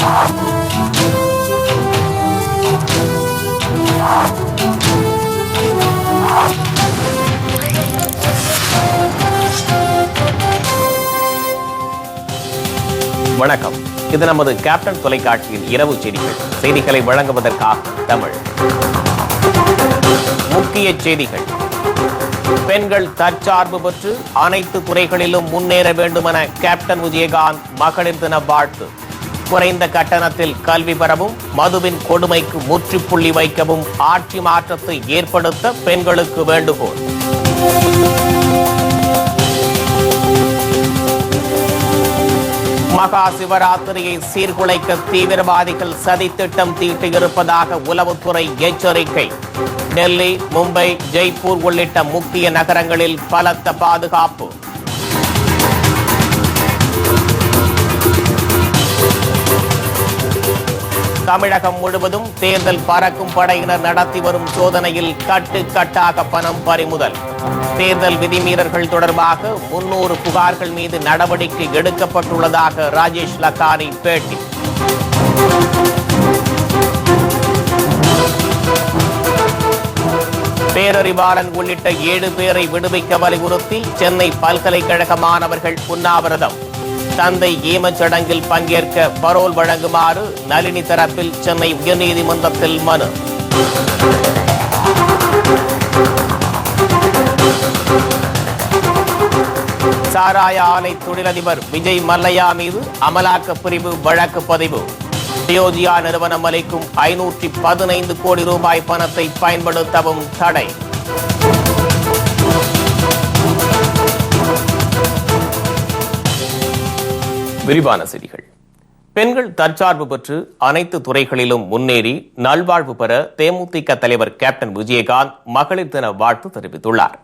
வணக்கம். இது நமது கேப்டன் தொலைக்காட்சியின் இரவு செய்திகள். செய்திகளை வழங்குவதற்காக தமிழ். முக்கிய செய்திகள். பெண்கள் தற்சார்பு பெற்று அனைத்து துறைகளிலும் முன்னேற வேண்டும் என கேப்டன் விஜயகாந்த் மகளிர் தின வாழ்த்து. குறைந்த கட்டணத்தில் கல்வி பெறவும், மதுவின் கொடுமைக்கு முற்றுப்புள்ளி வைக்கவும் ஆட்சி மாற்றத்தை ஏற்படுத்த பெண்களுக்கு வேண்டுகோள். மகா சிவராத்திரியை சீர்குலைக்க தீவிரவாதிகள் சதித்திட்டம் தீட்டியிருப்பதாக உளவுத்துறை எச்சரிக்கை. டெல்லி, மும்பை, ஜெய்ப்பூர் உள்ளிட்ட முக்கிய நகரங்களில் பலத்த பாதுகாப்பு. தமிழகம் முழுவதும் தேர்தல் பறக்கும் படையினர் நடத்தி வரும் சோதனையில் கட்டுக்கட்டாக பணம் பறிமுதல். தேர்தல் விதிமீறல்கள் தொடர்பாக 300 புகார்கள் மீது நடவடிக்கை எடுக்கப்பட்டுள்ளதாக ராஜேஷ் லக்கானி பேட்டி. பேரறிவாளன் உள்ளிட்ட 7 பேரை விடுவிக்க வலியுறுத்தி சென்னை பல்கலைக்கழக மாணவர்கள் உண்ணாவிரதம். தந்தை ஈமச்சடங்கில் பங்கேற்க பரோல் வழங்குமாறு நளினி தரப்பில் சென்னை உயர்நீதிமன்றத்தில் மனு. சாராய ஆலை தொழிலதிபர் விஜய் மல்லையா மீது அமலாக்கப் பிரிவு வழக்கு பதிவு. அயோத்தியா நிறுவனம் அளிக்கும் 515 கோடி ரூபாய் பணத்தை பயன்படுத்தவும் தடை. விரிவான செய்திகள். பெண்கள் தற்சார்பு பெற்று அனைத்து துறைகளிலும் முன்னேறி நல்வாழ்வு பெற தேமுதிக தலைவர் கேப்டன் விஜயகாந்த் மகளிர் தின வாழ்த்து தெரிவித்துள்ளார்.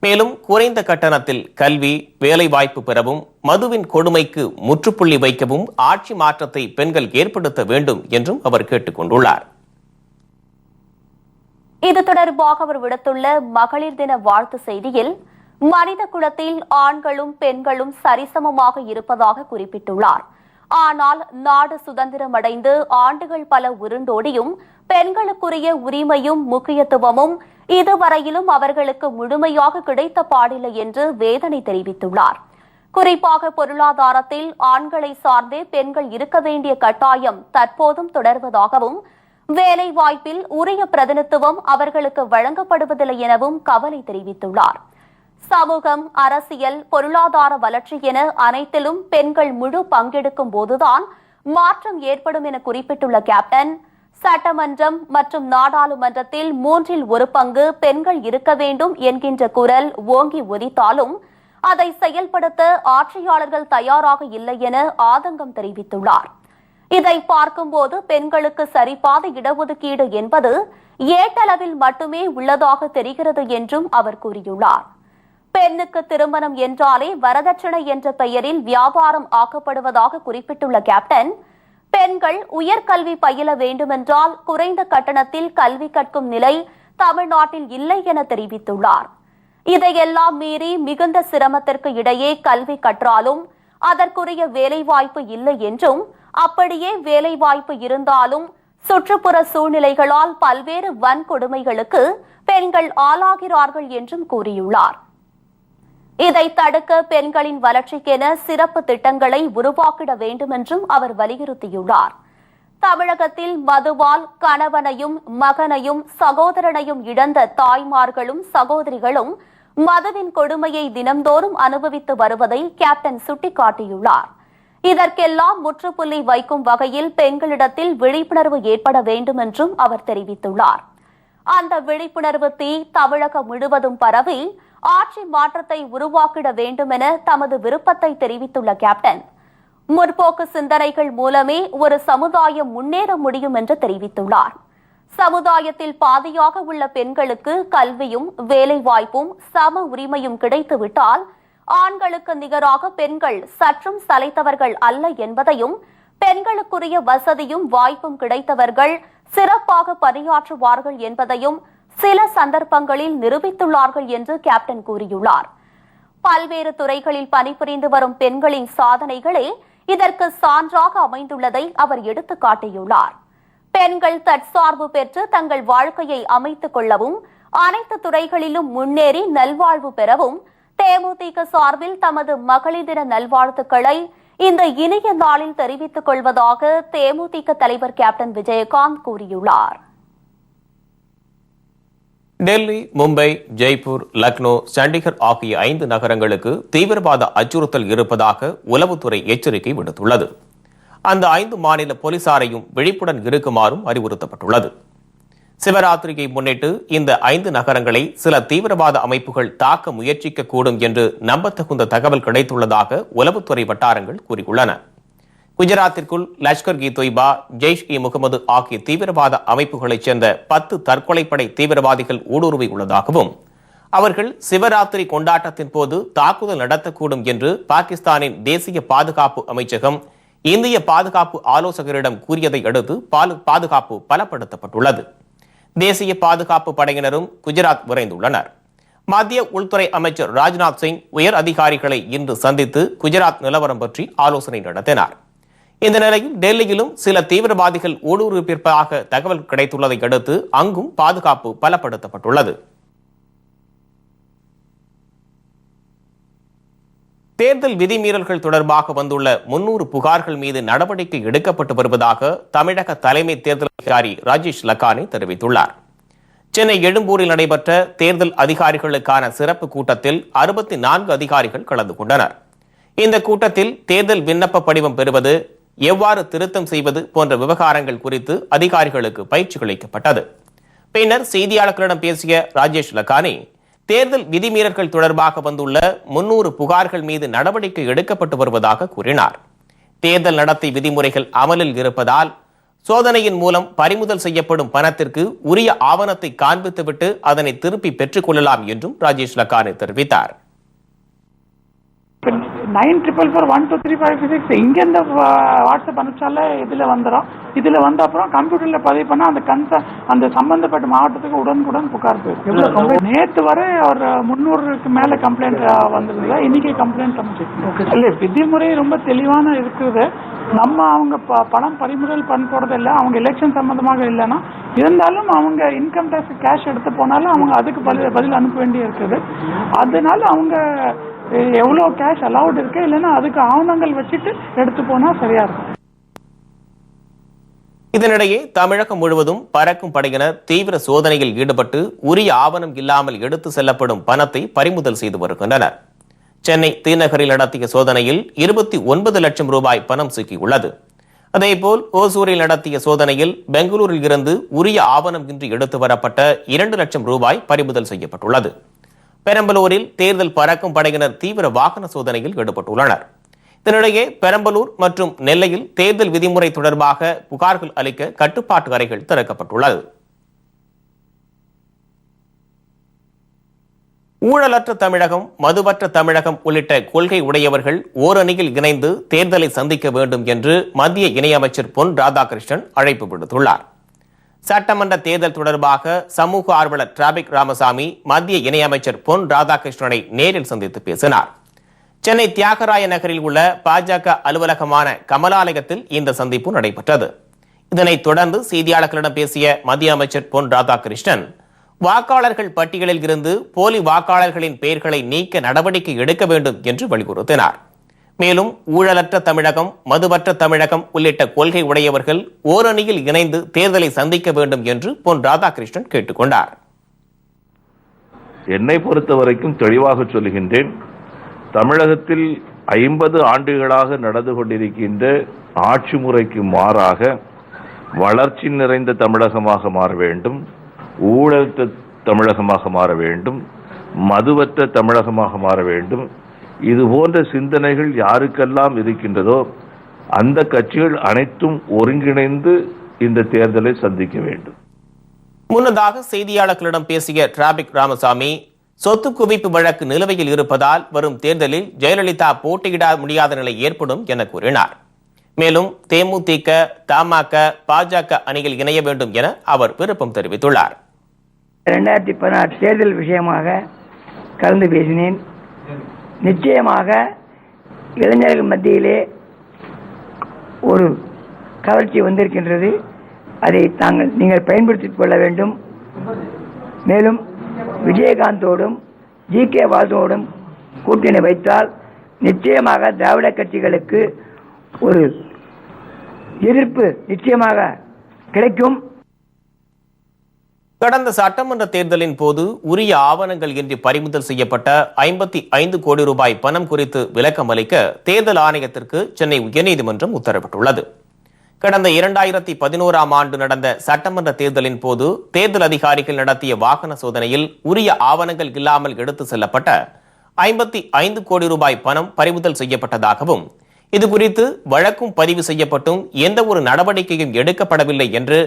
மேலும் குறைந்த கட்டணத்தில் கல்வி, வேலை வாய்ப்பு பெறவும், மதுவின் கொடுமைக்கு முற்றுப்புள்ளி வைக்கவும் ஆட்சி மாற்றத்தை பெண்கள் ஏற்படுத்த வேண்டும் என்றும் அவர் கேட்டுக் கொண்டுள்ளார். இது தொடர்பாக அவர் விடுத்துள்ள மகளிர் தின வாழ்த்து செய்தியில், மனித குலத்தில் ஆண்களும் பெண்களும் சரிசமமாக இருப்பதாக குறிப்பிட்டுள்ளார். ஆனால் நாடு சுதந்திரம் அடைந்து ஆண்டுகள் பல உருண்டோடியும் பெண்களுக்குரிய உரிமையும் முக்கியத்துவமும் இதுவரையிலும் அவர்களுக்கு முழுமையாக கிடைத்த பாடில்லை என்று வேதனை தெரிவித்துள்ளார். குறிப்பாக பொருளாதாரத்தில் ஆண்களை சார்ந்தே பெண்கள் இருக்க வேண்டிய கட்டாயம் தற்போதும் தொடர்வதாகவும், வேலை வாய்ப்பில் உரிய பிரதிநிதித்துவம் அவர்களுக்கு வழங்கப்படுவதில்லை எனவும் கவலை தெரிவித்துள்ளார். சமூகம், அரசியல், பொருளாதார வளர்ச்சி என அனைத்திலும் பெண்கள் முழு பங்கெடுக்கும் போதுதான் மாற்றம் ஏற்படும் என குறிப்பிட்டுள்ள கேப்டன், சட்டமன்றம் மற்றும் நாடாளுமன்றத்தில் 1/3 பங்கு பெண்கள் இருக்க வேண்டும் என்கின்ற குரல் ஓங்கி ஒலித்தாலும் அதை செயல்படுத்த ஆட்சியாளர்கள் தயாராக இல்லை என ஆதங்கம் தெரிவித்துள்ளார். இதை பார்க்கும்போது பெண்களுக்கு சரிபாத இடஒதுக்கீடு என்பது ஏட்டளவில் மட்டுமே உள்ளதாக தெரிகிறது என்றும் அவர் கூறியுள்ளார். பெண்ணுக்கு திருமணம் என்றாலே வரதட்சணை என்ற பெயரில் வியாபாரம் ஆக்கப்படுவதாக குறிப்பிட்டுள்ள கேப்டன், பெண்கள் உயர்கல்வி பயில வேண்டுமென்றால் குறைந்த கட்டணத்தில் கல்வி கற்கும் நிலை தமிழ்நாட்டில் இல்லை என தெரிவித்துள்ளார். இதையெல்லாம் மீறி மிகுந்த சிரமத்திற்கு இடையே கல்வி கற்றாலும் அதற்குரிய வேலைவாய்ப்பு இல்லை என்றும், அப்படியே வேலைவாய்ப்பு இருந்தாலும் சுற்றுப்புற சூழ்நிலைகளால் பல்வேறு வன்கொடுமைகளுக்கு பெண்கள் ஆளாகிறார்கள் என்றும் கூறியுள்ளார். இதை தடுக்க பெண்களின் வளர்ச்சிக்கென சிறப்பு திட்டங்களை உருவாக்கிட வேண்டும் என்றும் அவர் வலியுறுத்தியுள்ளார். தமிழகத்தில் மதுவால் கணவனையும் மகனையும் சகோதரனையும் இழந்த தாய்மார்களும் சகோதரிகளும் மதுவின் கொடுமையை தினம்தோறும் அனுபவித்து வருவதை கேப்டன் சுட்டிக்காட்டியுள்ளார். இதற்கெல்லாம் முற்றுப்புள்ளி வைக்கும் வகையில் பெண்களிடத்தில் விழிப்புணர்வு ஏற்பட வேண்டும் என்றும் அவர் தெரிவித்துள்ளார். அந்த விழிப்புணர்வு தீ தமிழகம் முழுவதும் பரவி ஆட்சி மாற்றத்தை உருவாக்கிட வேண்டும் என தமது விருப்பத்தை தெரிவித்துள்ள கேப்டன், முற்போக்கு சிந்தனைகள் மூலமே ஒரு சமுதாயம் முன்னேற முடியும் என்று தெரிவித்துள்ளார். சமுதாயத்தில் பாதியாக உள்ள பெண்களுக்கு கல்வியும் வேலைவாய்ப்பும் சம உரிமையும் கிடைத்துவிட்டால் ஆண்களுக்கு நிகராக பெண்கள் சற்றும் சளைத்தவர்கள் அல்ல என்பதையும், பெண்களுக்குரிய வசதியும் வாய்ப்பும் கிடைத்தவர்கள் சிறப்பாக பணியாற்றுவார்கள் என்பதையும் சில சந்தர்ப்பங்களில் நிரூபித்துள்ளார்கள் என்று கேப்டன் கூறியுள்ளார். பல்வேறு துறைகளில் பணிபுரிந்து வரும் பெண்களின் சாதனைகளே இதற்கு சான்றாக அமைந்துள்ளதை அவர் எடுத்துக் காட்டியுள்ளார். பெண்கள் தற்சார்பு பெற்று தங்கள் வாழ்க்கையை அமைத்துக் கொள்ளவும் அனைத்து துறைகளிலும் முன்னேறி நல்வாழ்வு பெறவும் தேமுதிக சார்பில் தமது மகளிர் தின நல்வாழ்த்துக்களை இந்த இனிய நாளில் தெரிவித்துக் கொள்வதாக தேமுதிக தலைவர் கேப்டன் விஜயகாந்த் கூறியுள்ளார். டெல்லி, மும்பை, ஜெய்ப்பூர், லக்னோ, சண்டிகர் ஆகிய 5 நகரங்களுக்கு தீவிரவாத அச்சுறுத்தல் இருப்பதாக உளவுத்துறை எச்சரிக்கை விடுத்துள்ளது. அந்த 5 மாநில போலீசாரையும் விழிப்புடன் இருக்குமாறும் அறிவுறுத்தப்பட்டுள்ளது. சிவராத்திரியை முன்னிட்டு இந்த 5 நகரங்களை சில தீவிரவாத அமைப்புகள் தாக்க முயற்சிக்கக்கூடும் என்று நம்பத்தகுந்த தகவல் கிடைத்துள்ளதாக உளவுத்துறை வட்டாரங்கள் கூறியுள்ளன. குஜராத்திற்குள் லஷ்கர் இ தொய்பா, ஜெய்ஷ் இ முகமது ஆகிய தீவிரவாத அமைப்புகளைச் சேர்ந்த 10 தற்கொலைப்படை தீவிரவாதிகள் ஊடுருவியுள்ளதாகவும் அவர்கள் சிவராத்திரி கொண்டாட்டத்தின் போது தாக்குதல் நடத்தக்கூடும் என்று பாகிஸ்தானின் தேசிய பாதுகாப்பு அமைச்சகம் இந்திய பாதுகாப்பு ஆலோசகரிடம் கூறியதை அடுத்து பாதுகாப்பு பலப்படுத்தப்பட்டுள்ளது. தேசிய பாதுகாப்பு படையினரும் குஜராத் விரைந்துள்ளனர். மத்திய உள்துறை அமைச்சர் ராஜ்நாத் சிங் உயர் அதிகாரிகளை இன்று சந்தித்து குஜராத் நிலவரம் பற்றி ஆலோசனை நடத்தினார். இந்த நிலையில் டெல்லியிலும் சில தீவிரவாதிகள் ஊடுருவியிருப்பதாக தகவல் கிடைத்துள்ளதை அடுத்து அங்கும் பாதுகாப்பு பலப்படுத்தப்பட்டுள்ளது. தேர்தல் விதிமீறல்கள் தொடர்பாக வந்துள்ள 300 புகார்கள் மீது நடவடிக்கை எடுக்கப்பட்டு வருவதாக தமிழக தலைமை தேர்தல் அதிகாரி ராஜேஷ் லக்கானி தெரிவித்துள்ளார். சென்னை எழும்பூரில் நடைபெற்ற தேர்தல் அதிகாரிகளுக்கான சிறப்பு கூட்டத்தில் 64 அதிகாரிகள் கலந்து கொண்டனர். இந்த கூட்டத்தில் தேர்தல் விண்ணப்ப படிவம் பெறுவது, எவ்வாறு திருத்தம் செய்வது போன்ற விவகாரங்கள் குறித்து அதிகாரிகளுக்கு பயிற்சி அளிக்கப்பட்டது. பின்னர் செய்தியாளர்களிடம் பேசிய ராஜேஷ் லக்கானி, தேர்தல் விதிமீறல்கள் தொடர்பாக வந்துள்ள 300 புகார்கள் மீது நடவடிக்கை எடுக்கப்பட்டு வருவதாக கூறினார். தேர்தல் நடத்தை விதிமுறைகள் அமலில் இருப்பதால் சோதனையின் மூலம் பறிமுதல் செய்யப்படும் பணத்திற்கு உரிய ஆவணத்தை காண்பித்துவிட்டு அதனை திருப்பி பெற்றுக் கொள்ளலாம் என்றும் ராஜேஷ் லக்கானி தெரிவித்தார். 94412356 இங்கேருந்து வாட்ஸ்அப் அனுப்பிச்சாலே இதில் வந்துடும். இதில் வந்த அப்புறம் கம்ப்யூட்டரில் பதிவு பண்ணால் அந்த சம்பந்தப்பட்ட மாவட்டத்துக்கு உடனுக்குடன் புகார் போயிடும். நேற்று வரை ஒரு 300க்கு மேலே கம்ப்ளைண்ட் வந்ததில்லை. இன்னைக்கு கம்ப்ளைண்ட் அமைச்சிருக்கு. இல்லை, விதிமுறை ரொம்ப தெளிவான இருக்குது. நம்ம அவங்க பணம் பறிமுதல் பண்ண போகிறது இல்லை. அவங்க எலெக்ஷன் சம்பந்தமாக இல்லைன்னா இருந்தாலும் அவங்க இன்கம் டேக்ஸ் கேஷ் எடுத்து போனாலும் அவங்க அதுக்கு பதில் அனுப்ப வேண்டி இருக்குது. அதனால அவங்க எவ்வளோ கேஷ் அலவுட் இருக்கு இல்லைன்னா அதுக்கு ஆவணங்கள் வச்சுட்டு எடுத்து போனா சரியா இருக்கும். இதனிடையே தமிழகம் முழுவதும் பறக்கும் படையினர் தீவிர சோதனையில் ஈடுபட்டு உரிய ஆவணம் இல்லாமல் எடுத்து செல்லப்படும் பணத்தை பறிமுதல் செய்து வருகின்றனர். சென்னை தீநகரில் நடத்திய சோதனையில் 29 லட்சம் ரூபாய் பணம் சிக்கியுள்ளது. அதேபோல் ஓசூரில் நடத்திய சோதனையில் பெங்களூரில் இருந்து உரிய ஆவணம் இன்றி எடுத்து வரப்பட்ட 2 லட்சம் ரூபாய் பறிமுதல் செய்யப்பட்டுள்ளது. பெரம்பலூரில் தேர்தல் பறக்கும் படையினர் தீவிர வாகன சோதனையில் ஈடுபட்டுள்ளனர். இதனிடையே பெரம்பலூர் மற்றும் நெல்லையில் தேர்தல் விதிமுறை தொடர்பாக புகார்கள் அளிக்க கட்டுப்பாட்டு அறைகள் திறக்கப்பட்டுள்ளது. ஊழலற்ற தமிழகம், மதுவற்ற தமிழகம் உள்ளிட்ட கொள்கை உடையவர்கள் ஓரணியில் இணைந்து தேர்தலை சந்திக்க வேண்டும் என்று மத்திய இணையமைச்சர் பொன் ராதாகிருஷ்ணன் அழைப்பு விடுத்துள்ளார். சட்டமன்ற தேர்தல் தொடர்பாக சமூக ஆர்வலர் டிராபிக் ராமசாமி மத்திய இணையமைச்சர் பொன் ராதாகிருஷ்ணனை நேரில் சந்தித்து பேசினார். சென்னை தியாகராய நகரில் உள்ள பாஜக அலுவலகமான கமலாலயத்தில் இந்த சந்திப்பு நடைபெற்றது. இதனைத் தொடர்ந்து செய்தியாளர்களிடம் பேசிய மத்திய அமைச்சர் பொன் ராதாகிருஷ்ணன், வாக்காளர்கள் பட்டியலில் இருந்து போலி வாக்காளர்களின் பெயர்களை நீக்க நடவடிக்கை எடுக்க வேண்டும் என்று வலியுறுத்தினார். மேலும் ஊழலற்ற தமிழகம், மதுவற்ற தமிழகம் உள்ளிட்ட கொள்கை உடையவர்கள் ஓரணியில் இணைந்து தேர்தலை சந்திக்க வேண்டும் என்று பொன் ராதாகிருஷ்ணன் கேட்டுக்கொண்டார். என்னை பொறுத்த வரைக்கும் தெளிவாக சொல்லுகின்றேன், தமிழகத்தில் 50 ஆண்டுகளாக நடந்து கொண்டிருக்கின்ற ஆட்சி முறைக்கு மாறாக வளர்ச்சி நிறைந்த தமிழகமாக மாற வேண்டும், ஊழலற்ற தமிழகமாக மாற வேண்டும், மதுவற்ற தமிழகமாக மாற வேண்டும். இது போன்ற சிந்தனைகள் யாருக்கெல்லாம் இருக்கின்றதோ அந்த கட்சிகள் அனைத்தும் ஒருங்கிணைந்து இந்த தேர்தலை சந்திக்க வேண்டும். முன்னதாக செய்தியாளர்களிடம் பேசிய டிராபிக் ராமசாமி, சொத்து குவிப்பு வழக்கு நிலுவையில் இருப்பதால் வரும் தேர்தலில் ஜெயலலிதா போட்டியிட முடியாத நிலை ஏற்படும் என கூறினார். மேலும் தேமுதிக, தமாக, பாஜக அணியில் இணைய வேண்டும் என அவர் விருப்பம் தெரிவித்துள்ளார். 2016 தேர்தல் விஷயமாக கலந்து பேசினேன். நிச்சயமாக இளைஞர்கள் மத்தியிலே ஒரு கவர்ச்சி வந்திருக்கின்றது. அதை நீங்கள் பயன்படுத்திக் கொள்ள வேண்டும். மேலும் விஜயகாந்தோடும் ஜி.கே. வாசுவோடும் கூட்டணி வைத்தால் நிச்சயமாக திராவிட கட்சிகளுக்கு ஒரு எதிர்ப்பு நிச்சயமாக கிடைக்கும். கடந்த சட்டமன்ற தேர்தலின் போது உரிய ஆவணங்கள் இன்றி பறிமுதல் செய்யப்பட்ட 55 கோடி ரூபாய் பணம் குறித்து விளக்கம் அளிக்க தேர்தல் ஆணையத்திற்கு சென்னை உயர்நீதிமன்றம் உத்தரவிட்டுள்ளது. கடந்த 2011ஆம் ஆண்டு நடந்த சட்டமன்ற தேர்தலின் போது தேர்தல் அதிகாரிகள் நடத்திய வாகன சோதனையில் உரிய ஆவணங்கள் இல்லாமல் எடுத்து செல்லப்பட்ட 55 கோடி ரூபாய் பணம் பறிமுதல் செய்யப்பட்டதாகவும் இதுகுறித்து வழக்கும் பதிவு செய்யப்பட்டும் எந்த ஒரு நடவடிக்கையும் எடுக்கப்படவில்லை என்று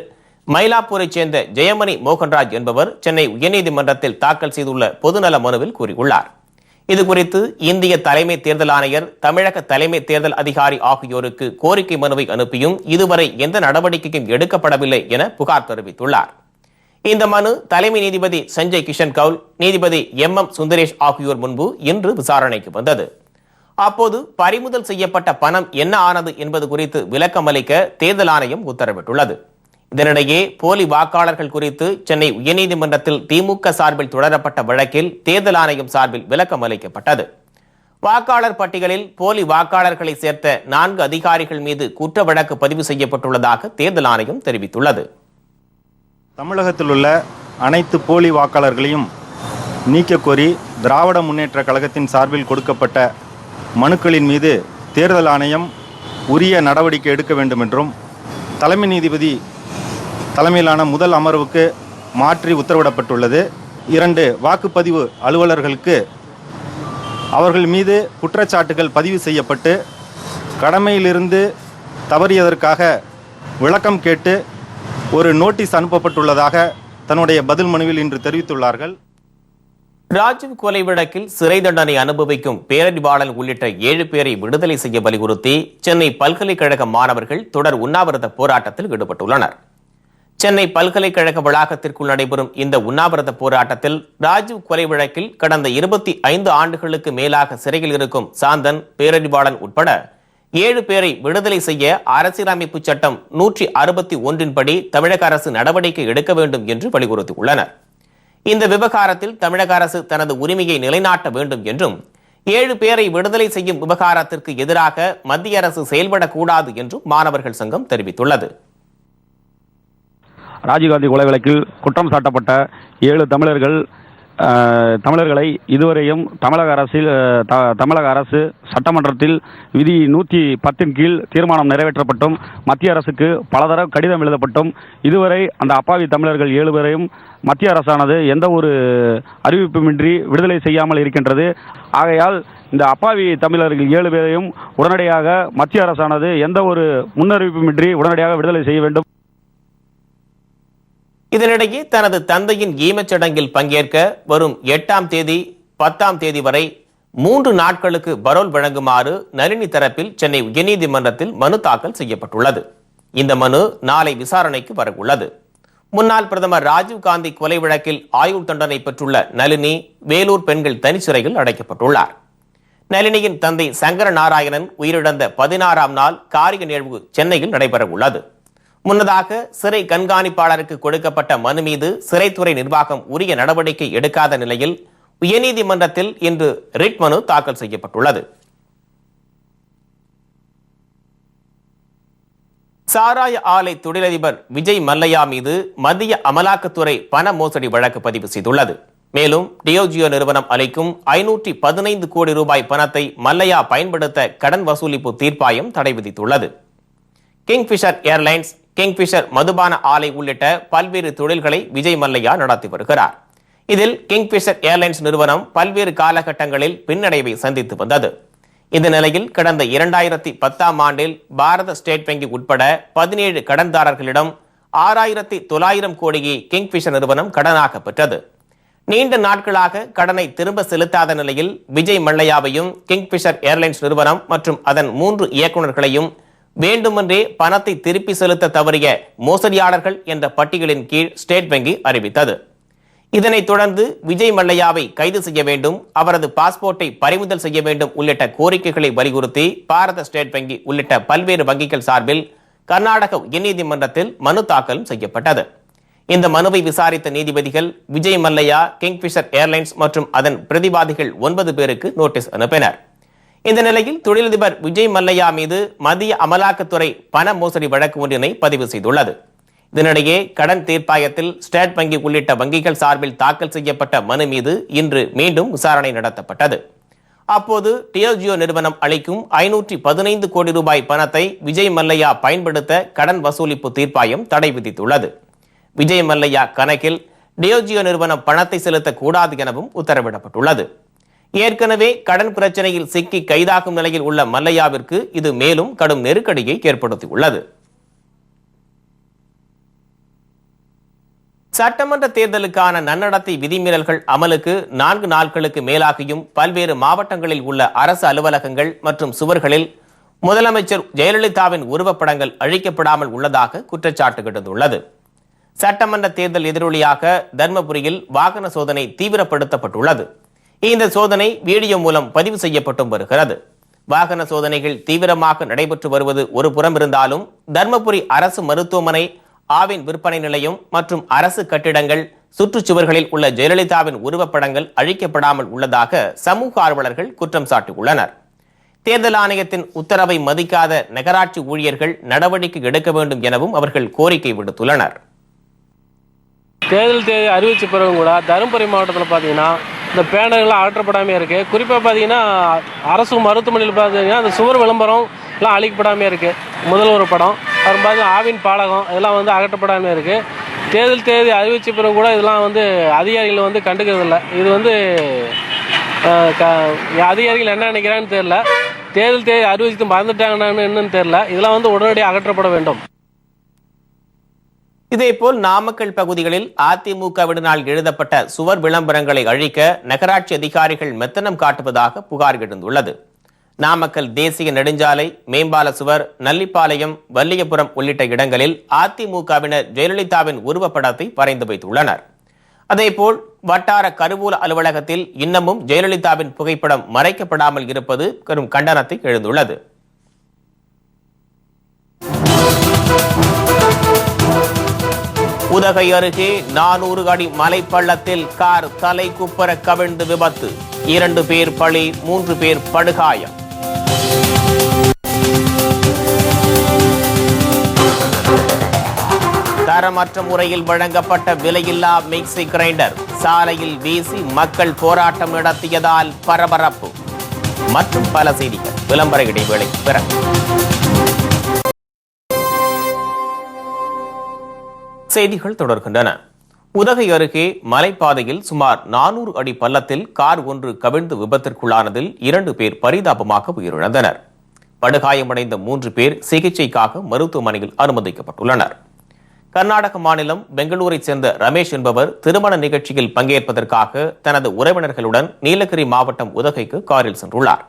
மயிலாப்பூரைச் சேர்ந்த ஜெயமணி மோகன்ராஜ் என்பவர் சென்னை உயர்நீதிமன்றத்தில் தாக்கல் செய்துள்ள பொதுநல மனுவில் கூறியுள்ளார். இதுகுறித்து இந்திய தலைமை தேர்தல் ஆணையர், தமிழக தலைமை தேர்தல் அதிகாரி ஆகியோருக்கு கோரிக்கை மனுவை அனுப்பியும் இதுவரை எந்த நடவடிக்கையும் எடுக்கப்படவில்லை என புகார் தெரிவித்துள்ளார். இந்த மனு தலைமை நீதிபதி சஞ்சய் கிஷன் கவுல், நீதிபதி M.M. சுந்தரேஷ் ஆகியோர் முன்பு இன்று விசாரணைக்கு வந்தது. அப்போது பறிமுதல் செய்யப்பட்ட பணம் என்ன ஆனது என்பது குறித்து விளக்கம் அளிக்க தேர்தல் ஆணையம் உத்தரவிட்டுள்ளது. இதனிடையே போலி வாக்காளர்கள் குறித்து சென்னை உயர்நீதிமன்றத்தில் திமுக சார்பில் தொடரப்பட்ட வழக்கில் தேர்தல் ஆணையம் சார்பில் விளக்கம் அளிக்கப்பட்டது. வாக்காளர் பட்டியலில் போலி வாக்காளர்களை சேர்த்த 4 அதிகாரிகள் மீது குற்ற வழக்கு பதிவு செய்யப்பட்டுள்ளதாக தேர்தல் ஆணையம் தெரிவித்துள்ளது. தமிழகத்தில் உள்ள அனைத்து போலி வாக்காளர்களையும் நீக்க கோரி திராவிட முன்னேற்ற கழகத்தின் சார்பில் கொடுக்கப்பட்ட மனுக்களின் மீது தேர்தல் ஆணையம் உரிய நடவடிக்கை எடுக்க வேண்டும் என்றும் தலைமை நீதிபதி தலைமையிலான முதல் அமர்வுக்கு மாற்றி உத்தரவிடப்பட்டுள்ளது. 2 வாக்குப்பதிவு அலுவலர்களுக்கு அவர்கள் மீது குற்றச்சாட்டுகள் பதிவு செய்யப்பட்டு கடமையிலிருந்து தவறியதற்காக விளக்கம் கேட்டு ஒரு நோட்டீஸ் அனுப்பப்பட்டுள்ளதாக தன்னுடைய பதில் மனுவில் இன்று தெரிவித்துள்ளார்கள். ராஜீவ் கொலை வழக்கில் சிறை தண்டனை அனுபவிக்கும் பேரறிவாளன் உள்ளிட்ட 7 பேரை விடுதலை செய்ய வலியுறுத்தி சென்னை பல்கலைக்கழக மாணவர்கள் தொடர் உண்ணாவிரத போராட்டத்தில் ஈடுபட்டுள்ளனர். சென்னை பல்கலைக்கழக வளாகத்திற்குள் நடைபெறும் இந்த உண்ணாவிரத போராட்டத்தில் ராஜீவ் கொலை வழக்கில் கடந்த 25 ஆண்டுகளுக்கு மேலாக சிறையில் இருக்கும் சாந்தன், பேரறிவாளன் உட்பட 7 பேரை விடுதலை செய்ய அரசியலமைப்பு சட்டம் 161 படி தமிழக அரசு நடவடிக்கை எடுக்க வேண்டும் என்று வலியுறுத்தியுள்ளனர். இந்த விவகாரத்தில் தமிழக அரசு தனது உரிமையை நிலைநாட்ட வேண்டும் என்றும் 7 பேரை விடுதலை செய்யும் விவகாரத்திற்கு எதிராக மத்திய அரசு செயல்படக்கூடாது என்றும் மாணவர்கள் சங்கம் தெரிவித்துள்ளது. ராஜீவ்காந்தி கொலை வழக்கில் குற்றம் சாட்டப்பட்ட 7 தமிழர்களை இதுவரையும் தமிழக அரசு சட்டமன்றத்தில் விதி 110 கீழ் தீர்மானம் நிறைவேற்றப்பட்டும் மத்திய அரசுக்கு பலதர கடிதம் எழுதப்பட்டும் இதுவரை அந்த அப்பாவி தமிழர்கள் 7 பேரையும் மத்திய அரசானது எந்த ஒரு அறிவிப்புமின்றி விடுதலை செய்யாமல் இருக்கின்றது. ஆகையால் இந்த அப்பாவி தமிழர்கள் 7 பேரையும் உடனடியாக மத்திய அரசானது எந்த ஒரு முன்னறிவிப்புமின்றி உடனடியாக விடுதலை செய்ய வேண்டும். இதனிடையே தனது தந்தையின் ஈமச்சடங்கில் பங்கேற்க வரும் 8ஆம் தேதி 10ஆம் தேதி வரை 3 நாட்களுக்கு பரோல் வழங்குமாறு நளினி தரப்பில் சென்னை உயர்நீதிமன்றத்தில் மனு தாக்கல் செய்யப்பட்டுள்ளது. இந்த மனு நாளை விசாரணைக்கு வரவுள்ளது. முன்னாள் பிரதமர் ராஜீவ்காந்தி கொலை வழக்கில் ஆயுள் தண்டனை பெற்றுள்ள நளினி வேலூர் பெண்கள் தனிச்சிறையில் அடைக்கப்பட்டுள்ளார். நளினியின் தந்தை சங்கர நாராயணன் உயிரிழந்த 16ஆம் நாள் காரிய நிகழ்வு சென்னையில் நடைபெறவுள்ளது. முன்னதாக சிறை கண்காணிப்பாளருக்கு கொடுக்கப்பட்ட மனு மீது சிறைத்துறை நிர்வாகம் உரிய நடவடிக்கை எடுக்காத நிலையில் உயர்நீதிமன்றத்தில் இன்று ரிட் மனு தாக்கல் செய்யப்பட்டுள்ளது. சாராய ஆலை தொழிலதிபர் விஜய் மல்லையா மீது மத்திய அமலாக்கத்துறை பண மோசடி வழக்கு பதிவு செய்துள்ளது. மேலும் டியோஜியோ நிறுவனம் அளிக்கும் 515 கோடி ரூபாய் பணத்தை மல்லையா பயன்படுத்த கடன் வசூலிப்பு தீர்ப்பாயம் தடை விதித்துள்ளது. கிங்ஃபிஷர் ஏர்லைன்ஸ், கிங்ஃபிஷர் மதுபான ஆலை உள்ளிட்ட பல்வேறு தொழில்களை விஜய் மல்லையா நடத்தி வருகிறார். இதில் கிங்ஃபிஷர் ஏர்லைன்ஸ் நிறுவனம் பல்வேறு காலகட்டங்களில் பின்னடைவை சந்தித்து வந்தது. இந்த நிலையில் கடந்த 2010ஆம் ஆண்டில் பாரத ஸ்டேட் வங்கி உட்பட 17 கடன்தாரர்களிடம் 6900 கோடியை கிங்ஃபிஷர் நிறுவனம் கடனாக பெற்றது. நீண்ட நாட்களாக கடனை திரும்ப செலுத்தாத நிலையில் விஜய் மல்லையாவையும் கிங்ஃபிஷர் ஏர்லைன்ஸ் நிறுவனம் மற்றும் அதன் 3 இயக்குநர்களையும் வேண்டுமென்றே பணத்தை திருப்பி செலுத்த தவறிய மோசடியாளர்கள் என்ற பட்டியலின் கீழ் ஸ்டேட் வங்கி அறிவித்தது. இதனைத் தொடர்ந்து விஜய் மல்லையாவை கைது செய்ய வேண்டும், அவரது பாஸ்போர்ட்டை பறிமுதல் செய்ய வேண்டும் உள்ளிட்ட கோரிக்கைகளை வலியுறுத்தி பாரத ஸ்டேட் வங்கி உள்ளிட்ட பல்வேறு வங்கிகள் சார்பில் கர்நாடக உயர்நீதிமன்றத்தில் மனு தாக்கலும் செய்யப்பட்டது. இந்த மனுவை விசாரித்த நீதிபதிகள் விஜய் மல்லையா, கிங்ஃபிஷர் ஏர்லைன்ஸ் மற்றும் அதன் பிரதிவாதிகள் 9 பேருக்கு நோட்டீஸ் அனுப்பினர். இந்த நிலையில் தொழிலதிபர் விஜய் மல்லையா மீது மத்திய அமலாக்கத்துறை பண மோசடி வழக்கு ஒன்றினை பதிவு செய்துள்ளது. இதனிடையே கடன் தீர்ப்பாயத்தில் ஸ்டேட் வங்கி உள்ளிட்ட வங்கிகள் சார்பில் தாக்கல் செய்யப்பட்ட மனு மீது இன்று மீண்டும் விசாரணை நடத்தப்பட்டது. அப்போது டிஎல்ஜியோ நிறுவனம் அளிக்கும் 515 கோடி ரூபாய் பணத்தை விஜய் மல்லையா பயன்படுத்த கடன் வசூலிப்பு தீர்ப்பாயம் தடை விதித்துள்ளது. விஜய் மல்லையா கணக்கில் டிஎல்ஜியோ நிறுவனம் பணத்தை செலுத்தக்கூடாது எனவும் உத்தரவிடப்பட்டுள்ளது. ஏற்கனவே கடன் பிரச்சனையில் சிக்கி கைதாகும் நிலையில் உள்ள மல்லையாவிற்கு இது மேலும் கடும் நெருக்கடியை ஏற்படுத்தியுள்ளது. சட்டமன்ற தேர்தலுக்கான நன்னடத்தை விதிமீறல்கள் அமலுக்கு 4 நாட்களுக்கு மேலாகியும் பல்வேறு மாவட்டங்களில் உள்ள அரசு அலுவலகங்கள் மற்றும் சுவர்களில் முதலமைச்சர் ஜெயலலிதாவின் உருவப்படங்கள் அழிக்கப்படாமல் உள்ளதாக குற்றச்சாட்டு எழுந்துள்ளது. சட்டமன்ற தேர்தல் எதிரொலியாக தர்மபுரியில் வாகன சோதனை தீவிரப்படுத்தப்பட்டுள்ளது. இந்த சோதனை வீடியோ மூலம் பதிவு செய்யப்பட்டும் வருகிறது. வாகன சோதனைகள் தீவிரமாக நடைபெற்று வருவது ஒரு புறம் இருந்தாலும் தர்மபுரி அரசு மருத்துவமனை, ஆவின் விற்பனை நிலையம் மற்றும் அரசு கட்டிடங்கள் சுற்றுச்சுவர்களில் உள்ள ஜெயலலிதாவின் உருவப்படங்கள் அழிக்கப்படாமல் உள்ளதாக சமூக ஆர்வலர்கள் குற்றம் சாட்டியுள்ளனர். தேர்தல் ஆணையத்தின் உத்தரவை மதிக்காத நகராட்சி ஊழியர்கள் நடவடிக்கை எடுக்க வேண்டும் எனவும் அவர்கள் கோரிக்கை விடுத்துள்ளனர். தேர்தல் தேதி அறிவிச்ச பிறகு கூட தருமபுரி மாவட்டத்தில் பார்த்தீங்கன்னா இந்த பேனர்கள்லாம் அகற்றப்படாமே இருக்குது. குறிப்பாக பார்த்தீங்கன்னா அரசு மருத்துவமனையில் பார்த்தீங்கன்னா அந்த சுவர் விளம்பரம் எல்லாம் அழிக்கப்படாமே இருக்குது. முதல் ஒரு படம் அப்புறம் பார்த்தீங்கன்னா ஆவின் பாலகம் இதெல்லாம் வந்து அகற்றப்படாமல் இருக்குது. தேர்தல் தேதி அறிவிச்ச பிறகு கூட இதெல்லாம் வந்து அதிகாரிகள் வந்து கண்டுக்கிறதில்ல. இது வந்து அதிகாரிகள் என்ன நினைக்கிறான்னு தெரியல. தேர்தல் தேதி அறிவித்து மறந்துட்டாங்கன்னு என்னன்னு தெரியல. இதெல்லாம் வந்து உடனடியாக அகற்றப்பட வேண்டும். இதேபோல் நாமக்கல் பகுதிகளில் அதிமுகவினால் எழுதப்பட்ட சுவர் விளம்பரங்களை அழிக்க நகராட்சி அதிகாரிகள் மெத்தனம் காட்டுவதாக புகார் எழுந்துள்ளது. நாமக்கல் தேசிய நெடுஞ்சாலை, மேம்பால சுவர், நல்லிப்பாளையம், வல்லியபுரம் உள்ளிட்ட இடங்களில் அதிமுகவினர் ஜெயலலிதாவின் உருவப்படத்தை வரைந்து வைத்துள்ளனர். அதேபோல் வட்டார கருவூல அலுவலகத்தில் இன்னமும் ஜெயலலிதாவின் புகைப்படம் மறைக்கப்படாமல் இருப்பது பெரும் கண்டனத்தை எழுந்துள்ளது. உதகை அருகே 400 அடி மலைப்பள்ளத்தில் கார் தலை குப்பர கவிழ்ந்து விபத்து, 2 பேர் பலி, 3 பேர் படுகாயம். தரமற்ற முறையில் வழங்கப்பட்ட விலையில்லா மிக்சி கிரைண்டர் சாலையில் வீசி மக்கள் போராட்டம் நடத்தியதால் பரபரப்பு. மற்றும் பல செய்திகள் விளம்பர இடைவேளை பிறகு. செய்திகள் தொடர்கின்றன. உதகை அருகே மலைப்பாதையில் சுமார் 400 அடி பள்ளத்தில் கார் ஒன்று கவிழ்ந்து விபத்திற்குள்ளானதில் 2 பேர் பரிதாபமாக உயிரிழந்தனர். படுகாயமடைந்த 3 பேர் சிகிச்சைக்காக மருத்துவமனையில் அனுமதிக்கப்பட்டுள்ளனர். கர்நாடக மாநிலம் பெங்களூரைச் சேர்ந்த ரமேஷ் என்பவர் திருமண நிகழ்ச்சியில் பங்கேற்பதற்காக தனது உறவினர்களுடன் நீலகிரி மாவட்டம் உதகைக்கு காரில் சென்றுள்ளார்.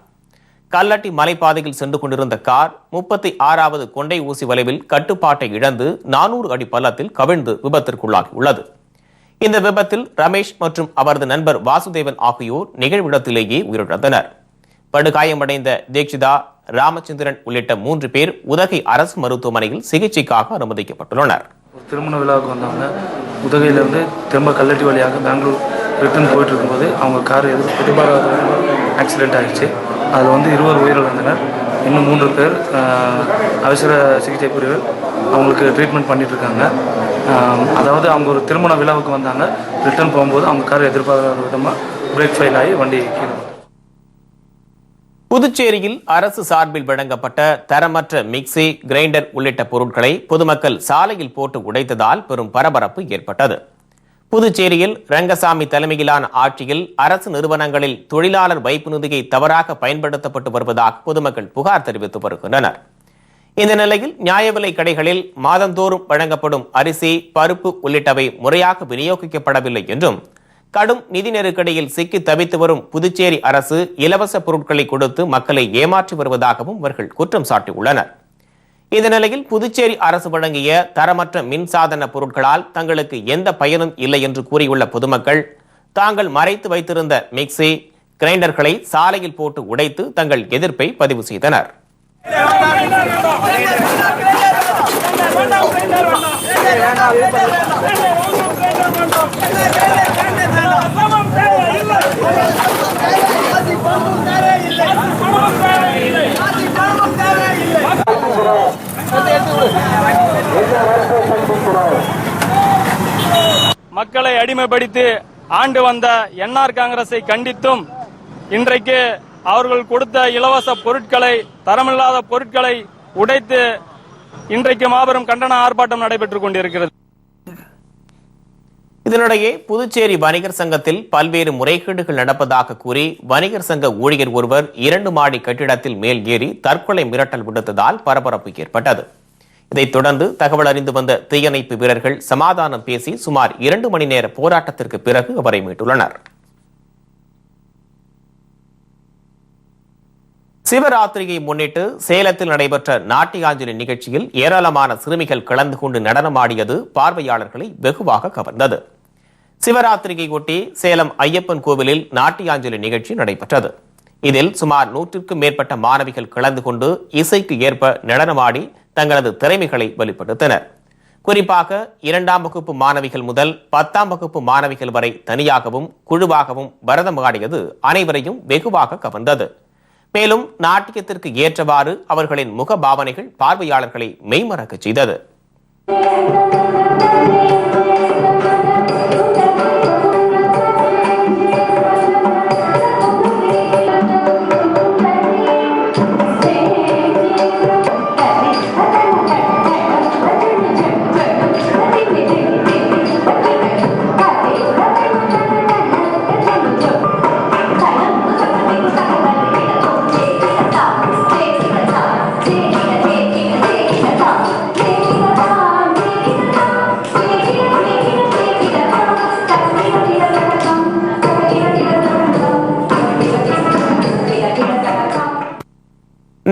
கல்லட்டி மலைப்பாதையில் சென்று கொண்டிருந்த கார் 36வது கொண்டை ஊசி வளைவில் கட்டுப்பாட்டை இழந்து 400 அடி பள்ளத்தில் கவிழ்ந்து விபத்திற்குள்ளாகியுள்ளது. இந்த விபத்தில் ரமேஷ் மற்றும் அவரது நண்பர் வாசுதேவன் ஆகியோர் நிகழ்விடத்திலேயே உயிரிழந்தனர். படுகாயமடைந்த தீக்ஷிதா, ராமச்சந்திரன் உள்ளிட்ட 3 பேர் உதகை அரசு மருத்துவமனையில் சிகிச்சைக்காக அனுமதிக்கப்பட்டுள்ளனர். திருமண விழாவுக்கு வந்தாங்க. உதகையிலேருந்து திரும்ப கல்லட்டி வழியாக பெங்களூர் ரிட்டர்ன் போயிட்டு இருக்கும்போது அவங்க கார் எதிர்பாராத ஆக்சிடென்ட் ஆகிடுச்சு. அதில் வந்து 20 உயிரிழந்தனர். இன்னும் 3 பேர் அவசர சிகிச்சை பிரிவில் அவங்களுக்கு ட்ரீட்மெண்ட் பண்ணிட்டு இருக்காங்க. அதாவது அவங்க ஒரு திருமண விழாவுக்கு வந்தாங்க. ரிட்டர்ன் போகும்போது அவங்க கார் எதிர்பாராத விதமாக பிரேக் ஃபெயில் ஆகி வண்டி கீழே. புதுச்சேரியில் அரசு சார்பில் வழங்கப்பட்ட தரமற்ற மிக்சி, கிரைண்டர் உள்ளிட்ட பொருட்களை பொதுமக்கள் சாலையில் போட்டு உடைத்ததால் பெரும் பரபரப்பு ஏற்பட்டது. புதுச்சேரியில் ரங்கசாமி தலைமையிலான ஆட்சியில் அரசு நிறுவனங்களில் தொழிலாளர் வைப்பு நிதியை தவறாக பயன்படுத்தப்பட்டு வருவதாக பொதுமக்கள் புகார் தெரிவித்து வருகின்றனர். இந்த நிலையில் நியாய விலை கடைகளில் மாதந்தோறும் வழங்கப்படும் அரிசி, பருப்பு உள்ளிட்டவை முறையாக விநியோகிக்கப்படவில்லை என்றும், கடும் நிதி நெருக்கடியில் சிக்கி தவித்து வரும் புதுச்சேரி அரசு இலவச பொருட்களை கொடுத்து மக்களை ஏமாற்றி வருவதாகவும் அவர்கள் குற்றம் சாட்டியுள்ளனர். இந்த நிலையில் புதுச்சேரி அரசு வழங்கிய தரமற்ற மின்சாதன பொருட்களால் தங்களுக்கு எந்த பயனும் இல்லை என்று கூறியுள்ள பொதுமக்கள் தாங்கள் மறைத்து வைத்திருந்த மிக்சி, கிரைண்டர்களை சாலையில் போட்டு உடைத்து தங்கள் எதிர்ப்பை பதிவு செய்தனர். மக்களை அடிமைப்படுத்தி ஆண்டு வந்த என்ஆர் காங்கிரஸை கண்டித்தும் இன்றைக்கு அவர்கள் கொடுத்த இலவச பொருட்களை, தரமில்லாத பொருட்களை உடைத்து இன்றைக்கு மாபெரும் கண்டன ஆர்ப்பாட்டம் நடைபெற்றுக் கொண்டிருக்கிறது. இதனிடையே புதுச்சேரி வணிகர் சங்கத்தில் பல்வேறு முறைகேடுகள் நடப்பதாக கூறி வணிகர் சங்க ஊழியர் ஒருவர் 2 மாடி கட்டிடத்தில் மேல் ஏறி தற்கொலை மிரட்டல் விடுத்ததால் பரபரப்பு ஏற்பட்டது. இதைத் தொடர்ந்து தகவல் அறிந்து வந்த தீயணைப்பு வீரர்கள் சமாதானம் பேசி சுமார் 2 மணி நேர போராட்டத்திற்கு பிறகு அவரை மீட்டுள்ளனர். சிவராத்திரியை முன்னிட்டு சேலத்தில் நடைபெற்ற நாட்டியாஞ்சலி நிகழ்ச்சியில் ஏராளமான சிறுமிகள் கலந்து கொண்டு நடனமாடியது பார்வையாளர்களை வெகுவாக கவர்ந்தது. சிவராத்திரியை ஒட்டி சேலம் ஐயப்பன் கோவிலில் நாட்டியாஞ்சலி நிகழ்ச்சி நடைபெற்றது. இதில் சுமார் 100க்கும் மேற்பட்ட மாணவிகள் கலந்து கொண்டு இசைக்கு ஏற்ப நடனமாடி தங்களது திறமைகளை வெளிப்படுத்தினர். குறிப்பாக 2ஆம் வகுப்பு மாணவிகள் முதல் 10ஆம் வகுப்பு மாணவிகள் வரை தனியாகவும் குழுவாகவும் பரதம் ஆடியது அனைவரையும் வெகுவாக கவர்ந்தது. மேலும் நாட்டியத்திற்கு ஏற்றவாறு அவர்களின் முக பாவனைகள் பார்வையாளர்களை மெய்மறக்கச் செய்தது.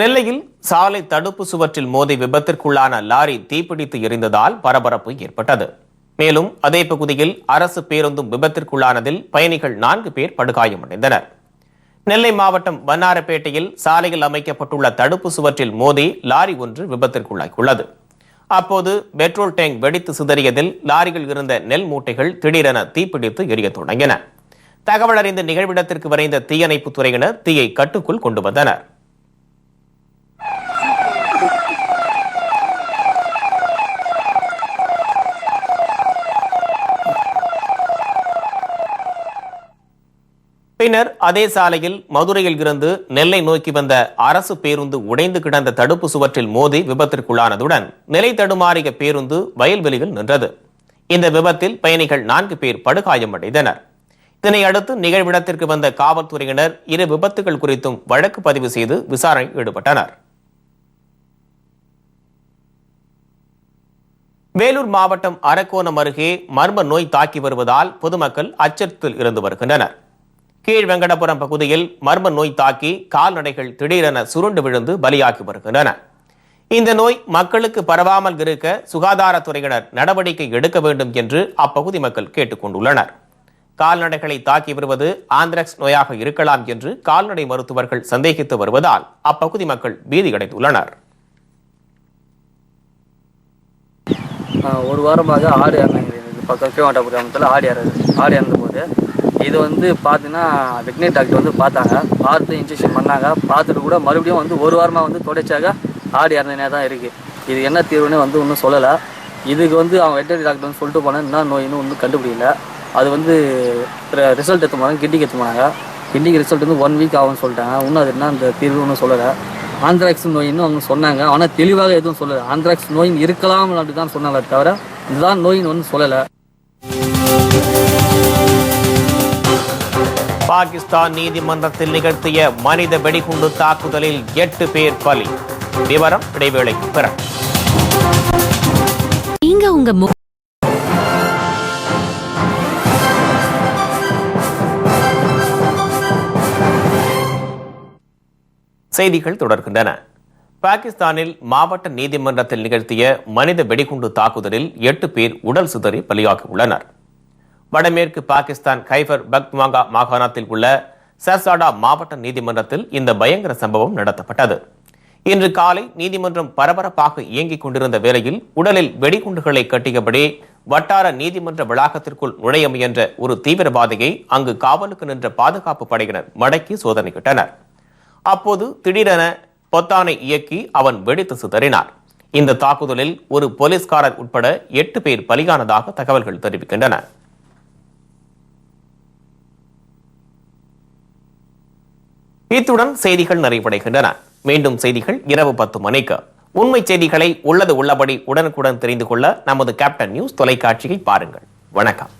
நெல்லையில் சாலை தடுப்பு சுவற்றில் மோதி விபத்திற்குள்ளான லாரி தீப்பிடித்து எரிந்ததால் பரபரப்பு ஏற்பட்டது. மேலும் அதே பகுதியில் அரசு பேருந்தும் விபத்திற்குள்ளானதில் பயணிகள் 4 பேர் படுகாயமடைந்தனர். நெல்லை மாவட்டம் வண்ணாரப்பேட்டையில் சாலையில் அமைக்கப்பட்டுள்ள தடுப்பு சுவற்றில் மோதி லாரி ஒன்று விபத்திற்குள்ளாகியுள்ளது. அப்போது பெட்ரோல் டேங்க் வெடித்து சிதறியதில் லாரியில் இருந்த நெல் மூட்டைகள் திடீரென தீப்பிடித்து எரிய தொடங்கின. தகவல் அறிந்த நிகழ்விடத்திற்கு விரைந்த தீயணைப்பு துறையினர் தீயை கட்டுக்குள் கொண்டு வந்தனர். பின்னர் அதே சாலையில் மதுரையில் இருந்து நெல்லை நோக்கி வந்த அரசு பேருந்து உடைந்து கிடந்த தடுப்பு சுவற்றில் மோதி விபத்திற்குள்ளானதுடன் நிலை தடுமாறிய பேருந்து வயல்வெளியில் நின்றது. இந்த விபத்தில் பயணிகள் 4 பேர் படுகாயமடைந்தனர். இதனை அடுத்து நிகழ்விடத்திற்கு வந்த காவல்துறையினர் இரு விபத்துகள் குறித்தும் வழக்கு பதிவு செய்து விசாரணையில் ஈடுபட்டனர். வேலூர் மாவட்டம் அரக்கோணம் அருகே மர்ம நோய் தாக்கி வருவதால் பொதுமக்கள் அச்சத்தில் இருந்து வருகின்றனர். கீழ்வெங்கடபுரம் பகுதியில் மர்ம நோய் தாக்கி கால்நடைகள் திடீரென சுருண்டு விழுந்து பலியாகி வருகின்றன. இந்த நோய் மக்களுக்கு பரவாமல் இருக்க சுகாதாரத்துறையினர் நடவடிக்கை எடுக்க வேண்டும் என்று அப்பகுதி மக்கள் கேட்டுக் கொண்டுள்ளனர். கால்நடைகளை தாக்கி வருவது ஆந்த்ராக்ஸ் நோயாக இருக்கலாம் என்று கால்நடை மருத்துவர்கள் சந்தேகித்து வருவதால் அப்பகுதி மக்கள் பீதியடைந்துள்ளனர். ஒரு வாரமாக ஆடு இறந்தாங்க. பக்கம் கீழ்வெங்கடபுரம் கிராமத்தில் ஆடு இறந்தபோது இது பார்த்தீங்கன்னா வெட்டினரி டாக்டர் பார்த்தாங்க, பார்த்து இன்ஜெக்ஷன் பண்ணாங்க. பார்த்துட்டு கூட மறுபடியும் ஒரு வாரமாக தொடர்ச்சியாக ஆடு இறந்தனே தான் இருக்குது. இது என்ன தீர்வுன்னு ஒன்றும் சொல்லலை. இதுக்கு அவங்க வெட்டினரி டாக்டர் சொல்லிட்டு போனால் என்ன நோயின்னு ஒன்றும் கண்டுபிடிக்கல. அது ரிசல்ட் எடுத்து போனாங்க, கிட்னிக்கு எடுத்து போனாங்க. கிட்னிக்கு ரிசல்ட் 1 வீக் ஆகும்னு சொல்லிட்டாங்க. இன்னும் அது என்ன அந்த தீர்வு ஒன்றும் சொல்லலை. ஆந்த்ராக்ஸ் நோயின்னு அவங்க சொன்னாங்க, ஆனால் தெளிவாக எதுவும் சொல்லலை. ஆந்த்ராக்ஸ் நோய் இருக்கலாம் அப்படி தான் சொன்னாங்களே தவிர இதுதான் நோயின்னு ஒன்றும் சொல்லலை. பாகிஸ்தான் நீதிமன்றத்தில் நிகழ்த்திய மனித வெடிகுண்டு தாக்குதலில் 8 பேர் பலி. விவரம் இடைவேளைக்கு பிறகு. செய்திகள் தொடர்கின்றன. பாகிஸ்தானில் மாவட்ட நீதிமன்றத்தில் நிகழ்த்திய மனித வெடிகுண்டு தாக்குதலில் 8 பேர் உடல் சிதறி பலியாகியுள்ளனர். வடமேற்கு பாகிஸ்தான் கைபர் பக்த்வாங்கா மாகாணத்தில் உள்ள சர்சாடா மாவட்ட நீதிமன்றத்தில் இந்த பயங்கர சம்பவம் நடத்தப்பட்டது. இன்று காலை நீதிமன்றம் பரபரப்பாக இயங்கிக் கொண்டிருந்த வேளையில் உடலில் வெடிகுண்டுகளை கட்டியபடி வட்டார நீதிமன்ற வளாகத்திற்குள் நுழைய முயன்ற ஒரு தீவிரவாதியை அங்கு காவலுக்கு நின்ற பாதுகாப்பு படையினர் மடக்கி சோதனையிட்டனர். அப்போது திடீரென பொத்தானை இயக்கி அவன் வெடித்து சிதறினார். இந்த தாக்குதலில் ஒரு போலீஸ்காரர் உட்பட 8 பேர் பலியானதாக தகவல்கள் தெரிவிக்கின்றன. இத்துடன் செய்திகள் நிறைவடைகின்றன. மீண்டும் செய்திகள் இரவு 10 மணிக்கு. உண்மை செய்திகளை உள்ளது உள்ளபடி உடனுக்குடன் தெரிந்து கொள்ள நமது கேப்டன் நியூஸ் தொலைக்காட்சியை பாருங்கள். வணக்கம்.